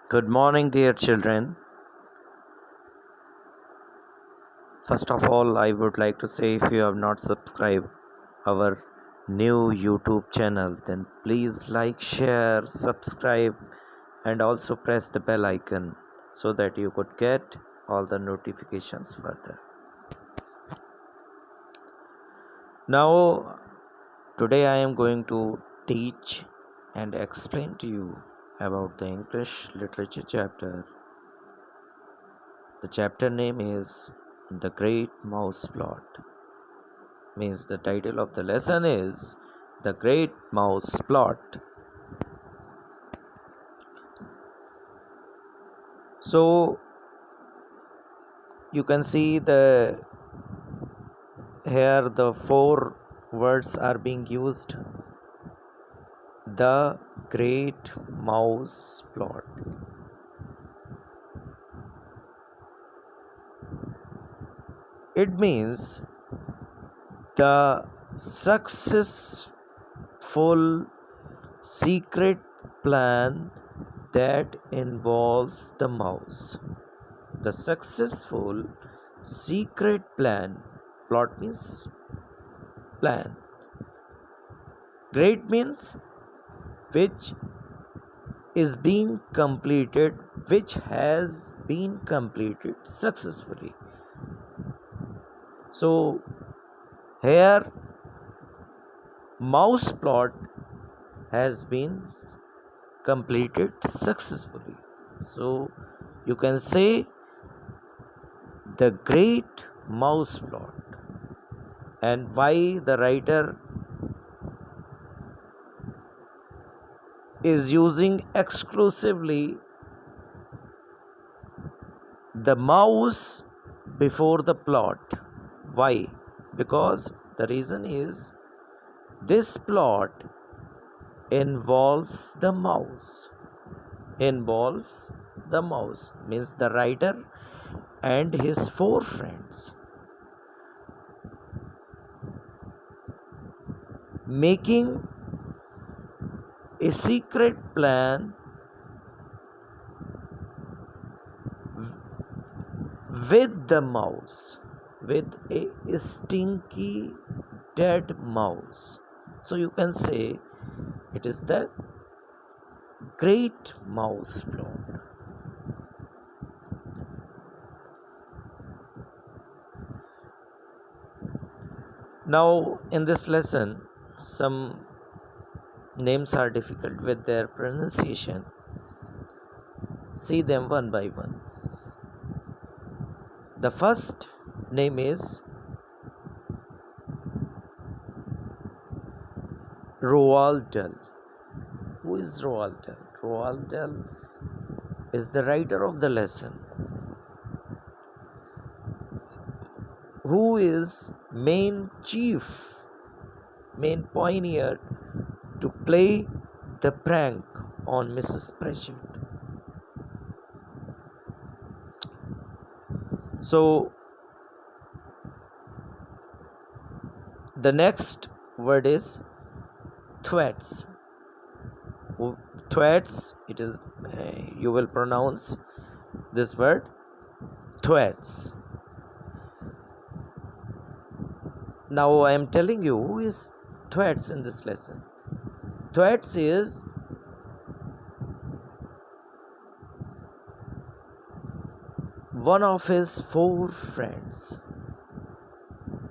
Good morning, dear children. First of all, I would like to say if you have not subscribed our new YouTube channel, then please like, share, subscribe, and also press the bell icon so that you could get all the notifications further. Now, today I am going to teach and explain to you about the English literature chapter. The chapter name is The Great Mouse Plot. Means the title of the lesson is The Great Mouse Plot. So you can see here the four words are being used. The Great Mouse Plot. It means the successful secret plan that involves the mouse. The successful secret plan. Plot means plan. Great means which is being completed, which has been completed successfully. So here mouse plot has been completed successfully. So you can say the great mouse plot. And why the writer is using exclusively the mouse before the plot. Why? Because the reason is this plot involves the mouse. Involves the mouse means the writer and his four friends making a secret plan with the mouse, with a stinky dead mouse. So you can say it is the great mouse plot. Now in this lesson, some names are difficult with their pronunciation. See them one by one. The first name is Roald Dahl. Who is Roald Dahl? Roald Dahl is the writer of the lesson, who is main pioneer to play the prank on Mrs. Pratchett. So the next word is thwats. Thwats, it is you will pronounce this word thwats. Now I am telling you who is thwats in this lesson. Thwats is one of his four friends.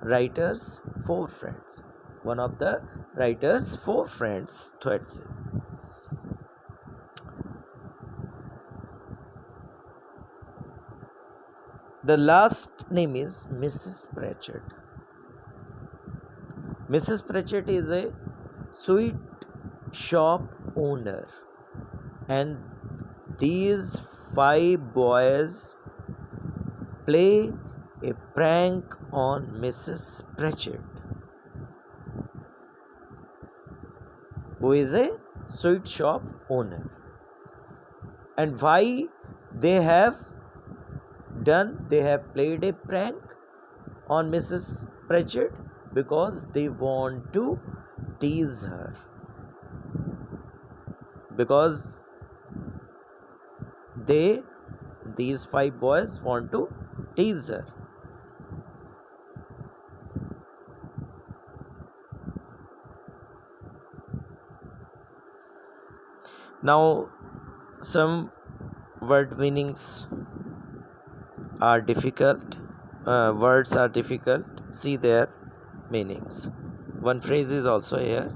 Writer's four friends. One of the writer's four friends, thwats is. The last name is Mrs. Pratchett. Mrs. Pratchett is a sweet shop owner, and these five boys play a prank on Mrs. Pratchett, who is a sweet shop owner. And why they have played a prank on Mrs. Pratchett? Because they want to tease her. Because these 5 boys want to tease her. Now, some word meanings are difficult. Words are difficult. See their meanings. One phrase is also here.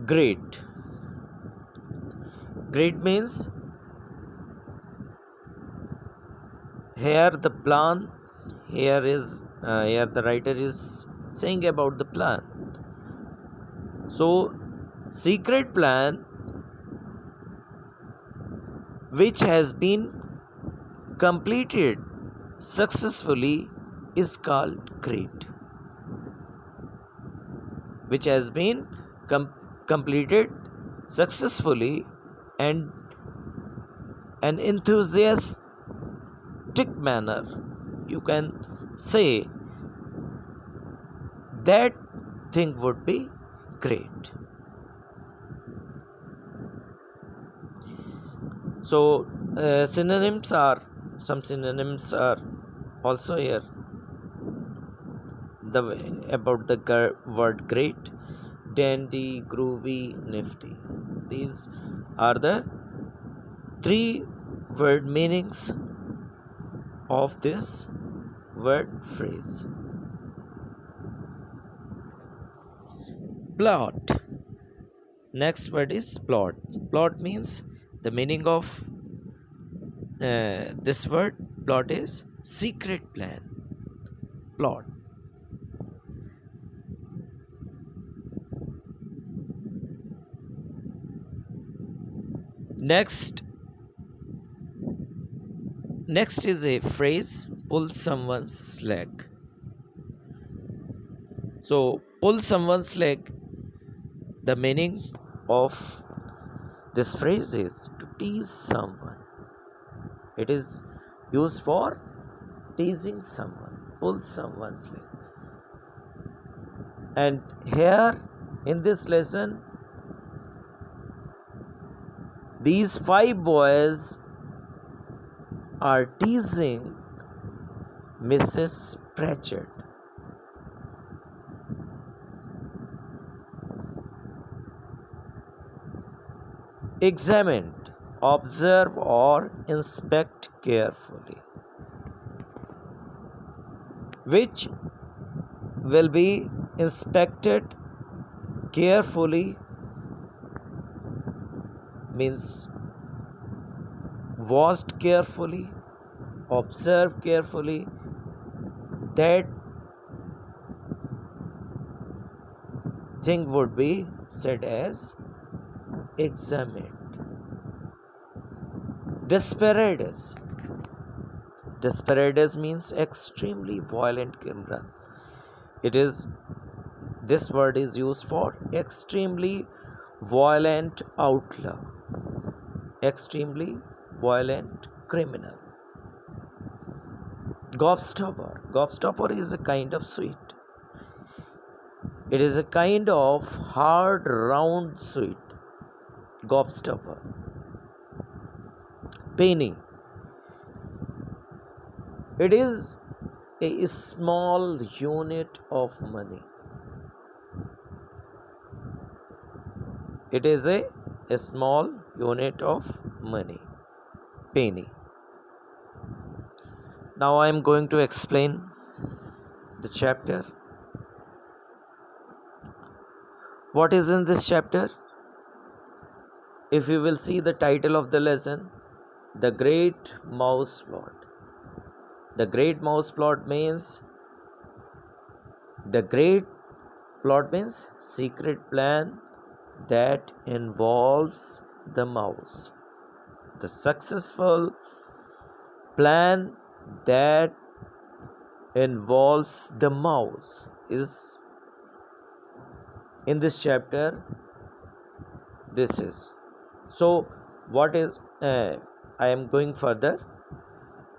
Great. Great means here the plan. Here the writer is saying about the plan. So, secret plan which has been completed successfully is called great. Which has been completed successfully and an enthusiastic manner, you can say that thing would be great. So some synonyms are also here. About the word great: dandy, groovy, nifty. These are the 3 word meanings of this word phrase. Plot. Next word is plot. Plot means the meaning of this word plot is secret plan. Plot. Next is a phrase: pull someone's leg. So, pull someone's leg, the meaning of this phrase is to tease someone. It is used for teasing someone. Pull someone's leg. And here in this lesson, these 5 boys are teasing Mrs. Pratchett. Examine, observe or inspect carefully. Which will be inspected carefully means watched carefully, observed carefully. That thing would be said as examined. Desperados. Desperados means extremely violent criminal. This word is used for extremely violent outlaw, extremely violent criminal. Gobstopper. Gobstopper is a kind of sweet. It is a kind of hard round sweet. Gobstopper. Penny. It is a small unit of money. It is a small unit of money. Penny. Now I am going to explain the chapter. What is in this chapter? If you will see the title of the lesson, The Great Mouse Plot. The Great Mouse Plot means secret plan that involves the mouse. The successful plan that involves the mouse is in this chapter. This is. So, what is I am going further.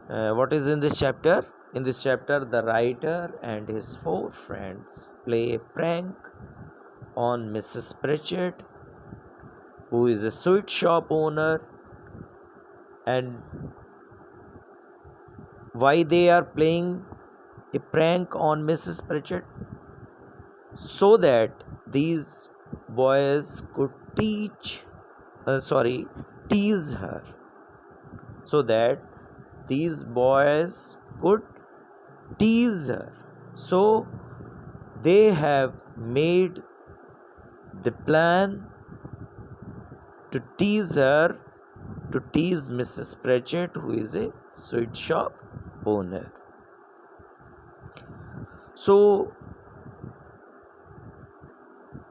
What is in this chapter? In this chapter, the writer and his 4 friends play a prank on Mrs. Pratchett, who is a sweet shop owner And why they are playing a prank on Mrs. Pritchett? So that these boys could tease her, so that these boys could tease her. So they have made the plan to tease her, to tease Mrs. Pritchett, who is a sweet shop owner. So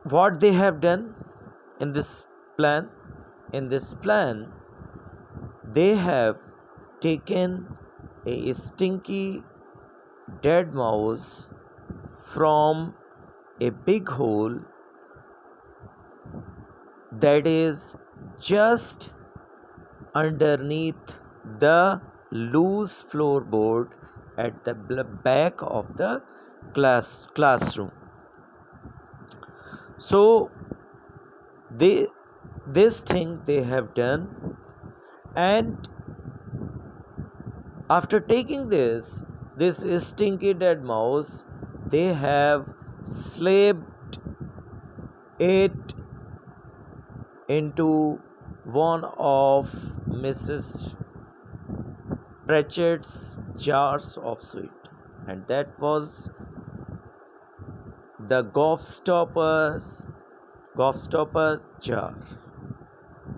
what they have done in this plan? In this plan, they have taken a stinky dead mouse from a big hole that is just underneath the loose floorboard at the back of the classroom. So this thing they have done, and after taking this stinky dead mouse, they have slipped it into one of Mrs. Pritchett's jars of sweet, and that was the gobstopper jar.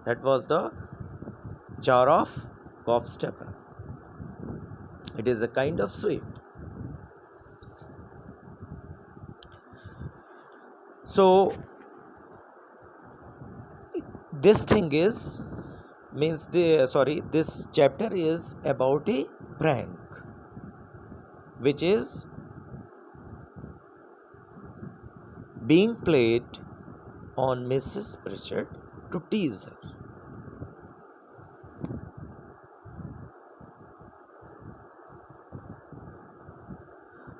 That was the jar of gobstopper. It is a kind of sweet. So this thing is this chapter is about a prank which is being played on Mrs. Pritchett to tease her.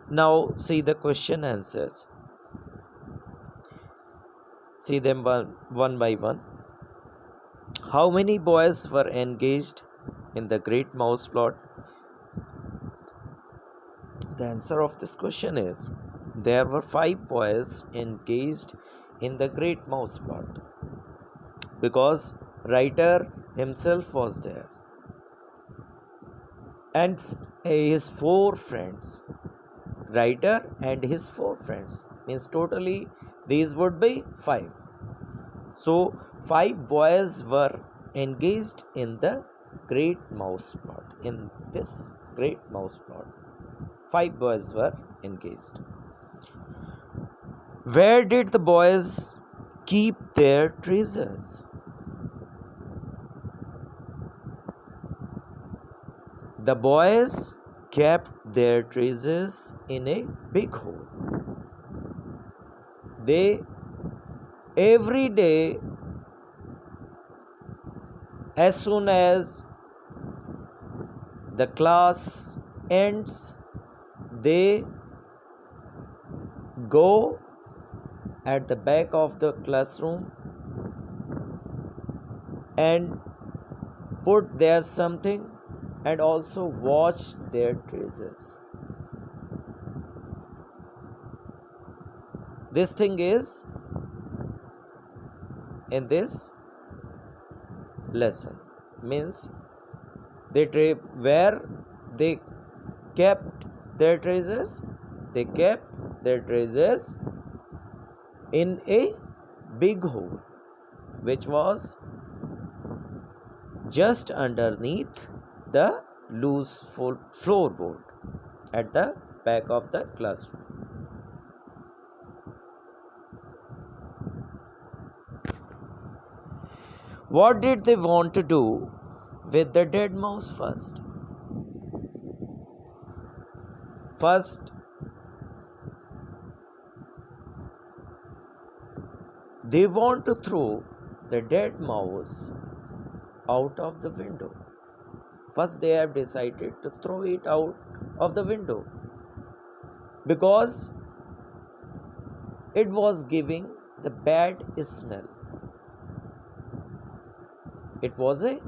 Now see the question answers. See them one by one. How many boys were engaged in the Great Mouse plot? The answer of this question is there were 5 boys engaged in the Great Mouse plot, because writer himself was there and his 4 friends. Writer and his 4 friends means totally these would be 5. So 5 boys were engaged in the Great Mouse plot. In this Great Mouse plot, 5 boys were engaged. Where did the boys keep their treasures? The boys kept their treasures in a big hole. They every day, as soon as the class ends, they go at the back of the classroom and put there something and also watch their treasures. This thing is in this lesson, means where they kept their treasures. They kept their treasures in a big hole which was just underneath the loose floorboard at the back of the classroom. What did they want to do with the dead mouse first? First, they want to throw the dead mouse out of the window. First, they have decided to throw it out of the window because it was giving the bad smell. It was a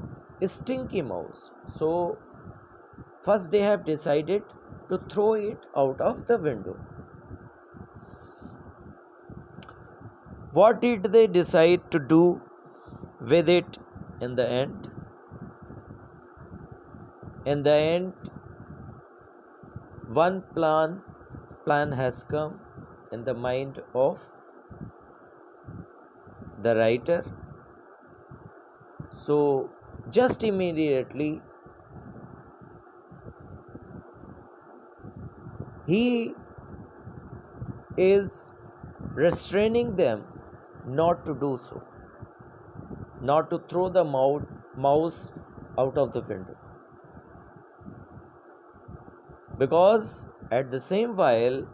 stinky mouse. So first they have decided to throw it out of the window. What did they decide to do with it in the end? In the end, one plan has come in the mind of the writer. So just immediately he is restraining them not to do so, not to throw the mouse out of the window. Because at the same while,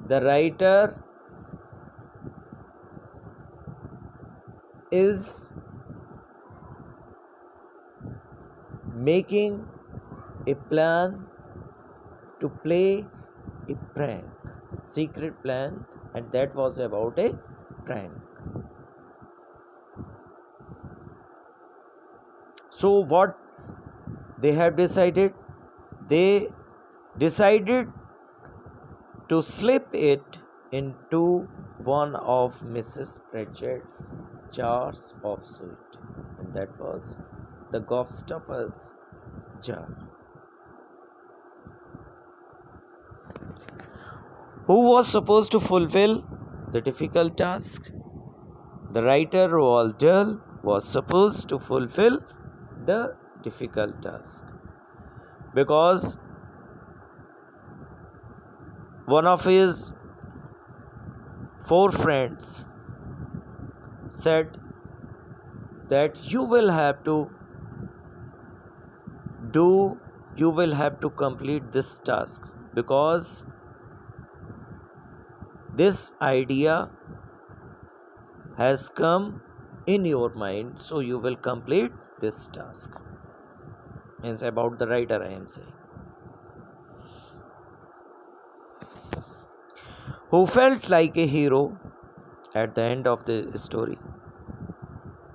the writer is making a plan to play a prank, secret plan, and that was about a prank. So what they have decided? They decided to slip it into one of Mrs. Pritchard's jars of sweet, and that was the gobstopper's jar. Who was supposed to fulfill the difficult task? The writer Roald Dahl was supposed to fulfill the difficult task because one of his four friends said that you will have to complete this task because this idea has come in your mind, so you will complete this task. Means about the writer I am saying, who felt like a hero at the end of the story.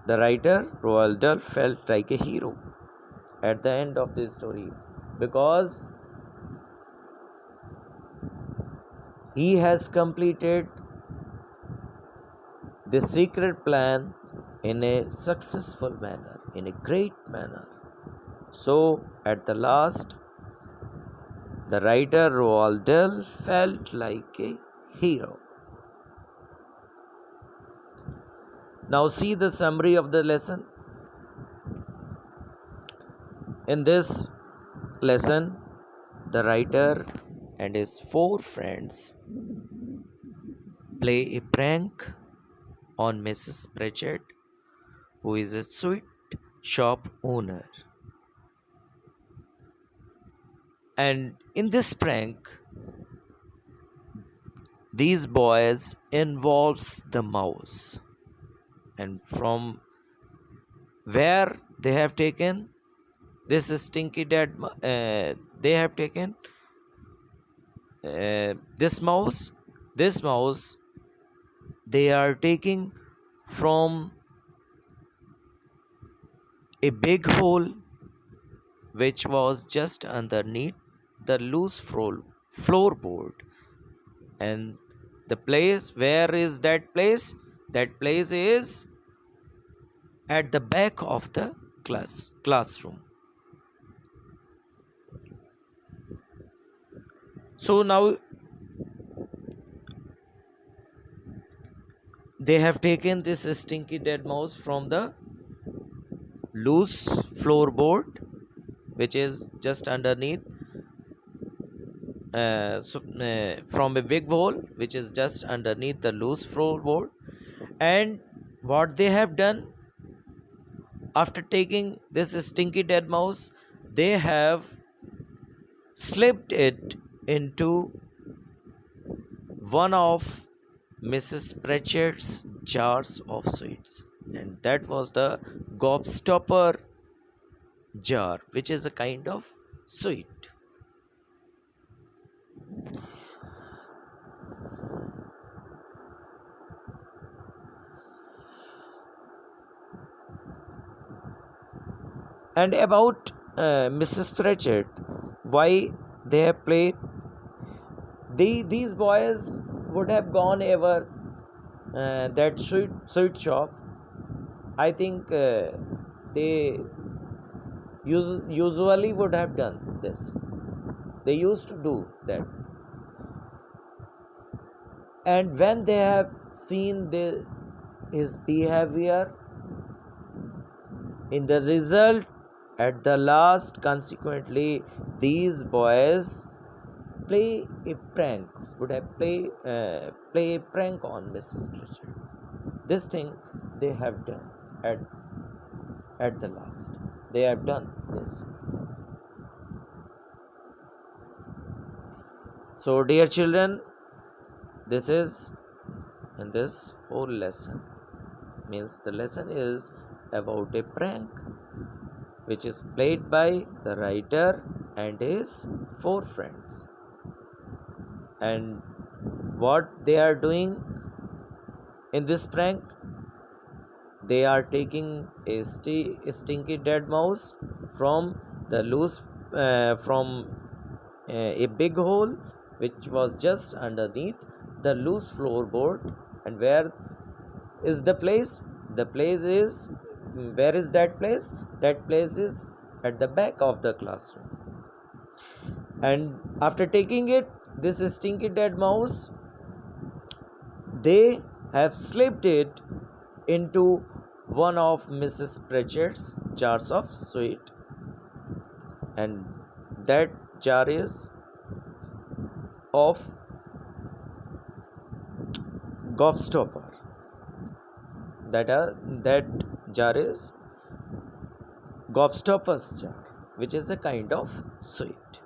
The writer Roald Dahl felt like a hero at the end of the story because he has completed the secret plan in a successful manner, in a great manner. So at the last, the writer Roald Dahl felt like a hero. Now see the summary of the lesson. In this lesson, the writer and his four friends play a prank on Mrs. Pritchard, who is a sweet shop owner. And in this prank, these boys involves the mouse. And from where they have taken this stinky they have taken this mouse they are taking from a big hole which was just underneath the loose floorboard. And the place, where is that place? That place is at the back of the classroom. So now they have taken this stinky dead mouse from the loose floorboard which is just underneath from a big hole which is just underneath the loose floorboard. And what they have done after taking this stinky dead mouse, they have slipped it into one of Mrs. Pritchard's jars of sweets, and that was the gobstopper jar, which is a kind of sweet. And about Mrs. Pratchett, why they have played, these boys would have gone ever that sweet shop. I think they usually would have done this. They used to do that. And when they have seen his behavior, in the result, at the last, consequently, these boys play a prank, would have play a prank on Mrs. Pritchard. This thing they have done at the last. They have done this. So, dear children, this is in this whole lesson, means the lesson is about a prank which is played by the writer and his four friends. And what they are doing in this prank, they are taking a stinky dead mouse from the loose from a big hole which was just underneath the loose floorboard. And where is the place? The place is, where is that place? That place is at the back of the classroom. And after taking it, this stinky dead mouse, they have slipped it into one of Mrs. Pratchett's jars of sweet, and that jar is of gobstopper. That jar is gobstopper's jar, which is a kind of sweet.